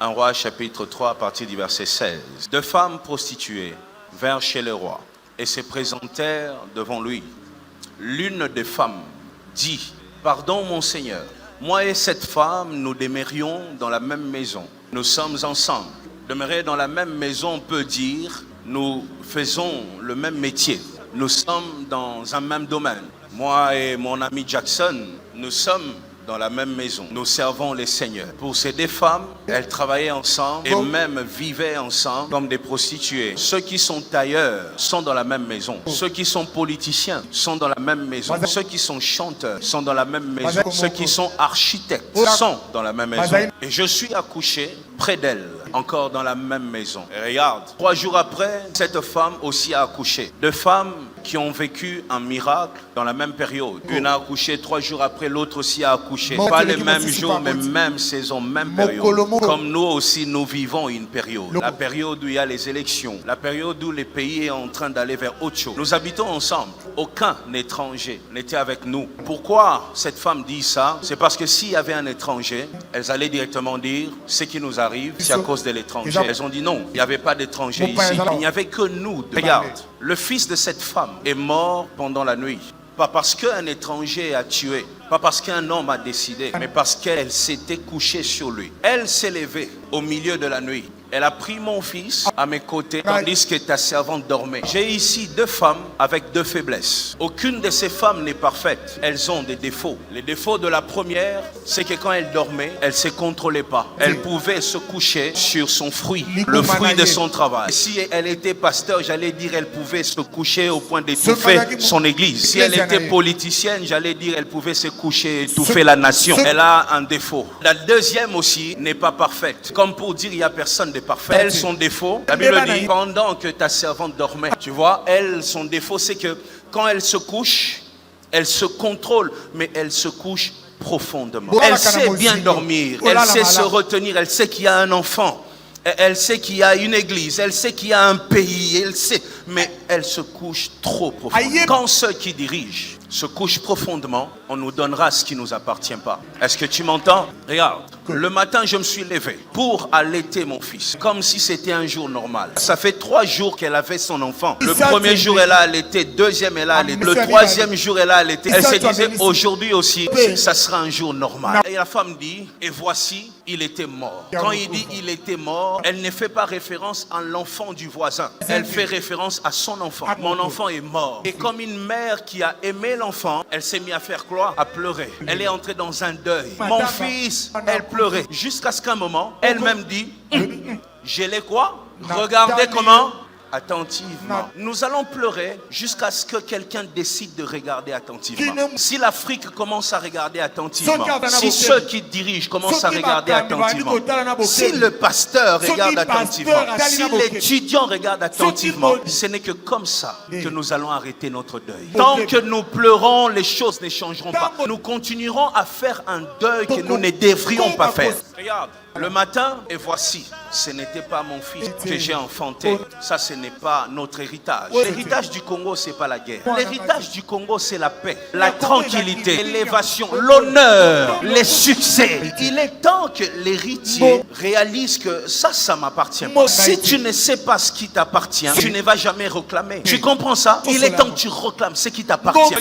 1 Roi chapitre 3 à partir du verset 16. Deux femmes prostituées vinrent chez le roi et se présentèrent devant lui. L'une des femmes dit: pardon mon Seigneur, moi et cette femme nous demeurions dans la même maison. Nous sommes ensemble. Demeurer dans la même maison peut dire nous faisons le même métier. Nous sommes dans un même domaine. Moi et mon ami Jackson, nous sommes dans la même maison. Nous servons les seigneurs. Pour ces deux femmes, elles travaillaient ensemble et même vivaient ensemble comme des prostituées. Ceux qui sont tailleurs sont dans la même maison. Ceux qui sont politiciens sont dans la même maison. Ceux qui sont chanteurs sont dans la même maison. Ceux qui sont architectes sont dans la même maison. Et je suis accouché près d'elle, encore dans la même maison. Et regarde, 3 jours après, cette femme aussi a accouché. Deux femmes qui ont vécu un miracle dans la même période. Une a accouché 3 jours après, l'autre aussi a accouché. Pas les mêmes jours, mais même saison, même période. Comme nous aussi, nous vivons une période. La période où il y a les élections. La période où le pays est en train d'aller vers autre chose. Nous habitons ensemble. Aucun étranger n'était avec nous. Pourquoi cette femme dit ça? C'est parce que s'il y avait un étranger, elles allaient directement dire ce qui nous arrive, c'est à cause de l'étranger. Elles ont dit non, il n'y avait pas d'étranger ici. Il n'y avait que nous. Regarde, le fils de cette femme est mort pendant la nuit. Pas parce qu'un étranger a tué, pas parce qu'un homme a décidé, mais parce qu'elle s'était couchée sur lui. Elle s'est levée au milieu de la nuit. Elle a pris mon fils à mes côtés, tandis que ta servante dormait. J'ai ici 2 femmes avec 2 faiblesses. Aucune de ces femmes n'est parfaite. Elles ont des défauts. Les défauts de la première, c'est que quand elle dormait, elle ne se contrôlait pas. Elle pouvait se coucher sur son fruit, le fruit de son travail. Si elle était pasteur, j'allais dire elle pouvait se coucher au point d'étouffer son église. Si elle était politicienne, j'allais dire elle pouvait se coucher et étouffer la nation. Elle a un défaut. La deuxième aussi n'est pas parfaite. Comme pour dire il n'y a personne de parfait. Elle, son défaut, la Bible dit, pendant que ta servante dormait, tu vois, elle, son défaut, c'est que quand elle se couche, elle se contrôle, mais elle se couche profondément. Elle sait bien dormir, elle sait se retenir, elle sait qu'il y a un enfant, elle sait qu'il y a une église, elle sait qu'il y a un pays, elle sait, mais elle se couche trop profondément. Quand ceux qui dirigent se couchent profondément, on nous donnera ce qui ne nous appartient pas. Est-ce que tu m'entends? Regarde, le matin je me suis levé pour allaiter mon fils, comme si c'était un jour normal. Ça fait 3 jours qu'elle avait son enfant. Le premier jour elle a allaité, deuxième elle a allaité, le 3e jour elle a allaité. Elle se disait aujourd'hui aussi, ça sera un jour normal. Et la femme dit, et voici, il était mort. Quand il dit il était mort, elle ne fait pas référence à l'enfant du voisin. Elle fait référence à son enfant. Mon enfant est mort. Et comme une mère qui a aimé l'enfant, elle s'est mise à faire quoi? À pleurer. Elle est entrée dans un deuil. Mon fils, elle pleurait. Jusqu'à ce qu'un moment, elle-même dit, je l'ai quoi? Regardez comment? Attentivement. Nous allons pleurer jusqu'à ce que quelqu'un décide de regarder attentivement. Si l'Afrique commence à regarder attentivement, si ceux qui dirigent commencent à regarder attentivement, si le pasteur regarde attentivement, si l'étudiant regarde attentivement, ce n'est que comme ça que nous allons arrêter notre deuil. Tant que nous pleurons, les choses ne changeront pas. Nous continuerons à faire un deuil que nous ne devrions pas faire. Regarde, le matin, et voici, ce n'était pas mon fils que j'ai enfanté. Ça, ce n'est pas notre héritage. L'héritage du Congo, ce n'est pas la guerre. L'héritage du Congo, c'est la paix, la tranquillité, l'élévation, l'honneur, les succès. Il est temps que l'héritier réalise que ça m'appartient pas. Si tu ne sais pas ce qui t'appartient, tu ne vas jamais réclamer. Tu comprends ça? Il est temps que tu réclames ce qui t'appartient.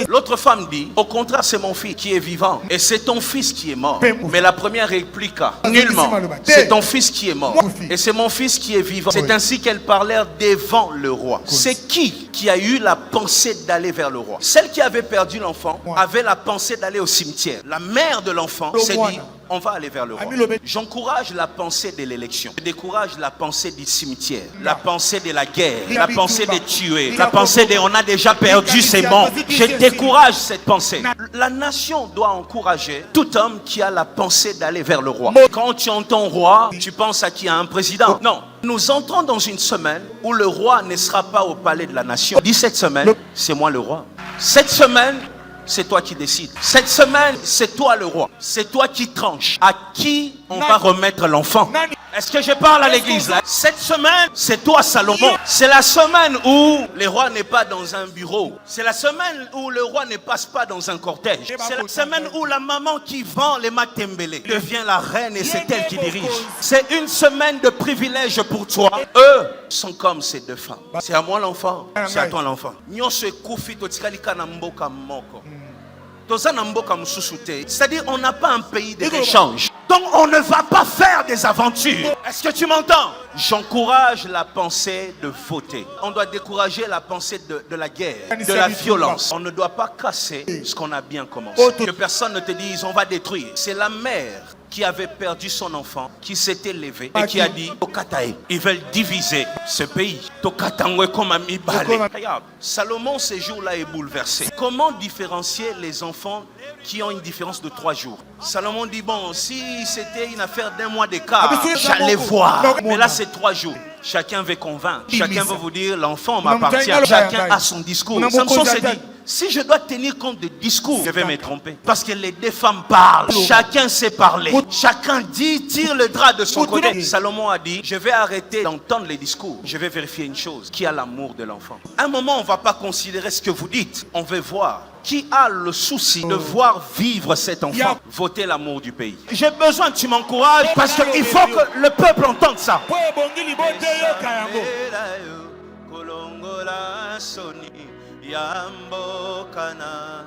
L'autre femme dit, au contraire, c'est mon fils qui est vivant et c'est ton fils qui est mort. Mais la première répliqua, nullement. C'est ton fils qui est mort et c'est mon fils qui est vivant. C'est ainsi qu'elles parlèrent devant le roi. C'est qui a eu la pensée d'aller vers le roi? Celle qui avait perdu l'enfant avait la pensée d'aller au cimetière. La mère de l'enfant s'est dit, on va aller vers le roi. J'encourage la pensée de l'élection. Je décourage la pensée du cimetière, la pensée de la guerre, la pensée des tués, la pensée de on a déjà perdu, c'est bon. Je décourage cette pensée. La nation doit encourager tout homme qui a la pensée d'aller vers le roi. Quand tu entends roi, tu penses à qui? À un président? Non. Nous entrons dans une semaine où le roi ne sera pas au palais de la nation. Dis cette semaine, c'est moi le roi. Cette semaine, c'est toi qui décides. Cette semaine, c'est toi le roi. C'est toi qui tranches. À qui on va remettre l'enfant? Est-ce que je parle à l'église là? Cette semaine, c'est toi Salomon. C'est la semaine où le roi n'est pas dans un bureau. C'est la semaine où le roi ne passe pas dans un cortège. C'est la semaine où la maman qui vend les matembele devient la reine et c'est elle qui dirige. C'est une semaine de privilège pour toi. Eux sont comme ces deux femmes. C'est à moi l'enfant, c'est à toi l'enfant. C'est-à-dire on n'a pas un pays d'échange. Donc on ne va pas faire des aventures. Est-ce que tu m'entends? J'encourage la pensée de voter. On doit décourager la pensée de la guerre, de la violence. On ne doit pas casser ce qu'on a bien commencé. Que personne ne te dise on va détruire. C'est la mère qui avait perdu son enfant, qui s'était levé et qui a dit ils veulent diviser ce pays. Regarde, Salomon ce jour-là est bouleversé. Comment différencier les enfants qui ont une différence de 3 jours? Salomon dit bon, si c'était une affaire d'1 mois d'écart, j'allais voir. Mais là c'est 3 jours. Chacun veut convaincre. Chacun veut vous dire l'enfant m'appartient. Chacun a son discours. Samson s'est dit si je dois tenir compte des discours, je vais me tromper. Parce que les deux femmes parlent. Chacun sait parler. Chacun dit, tire le drap de son côté. Salomon a dit, je vais arrêter d'entendre les discours. Je vais vérifier une chose. Qui a l'amour de l'enfant? À un moment, on ne va pas considérer ce que vous dites. On veut voir. Qui a le souci de voir vivre cet enfant? Voter l'amour du pays. J'ai besoin que tu m'encourages parce qu'il faut que le peuple entende ça. Yambo Kananga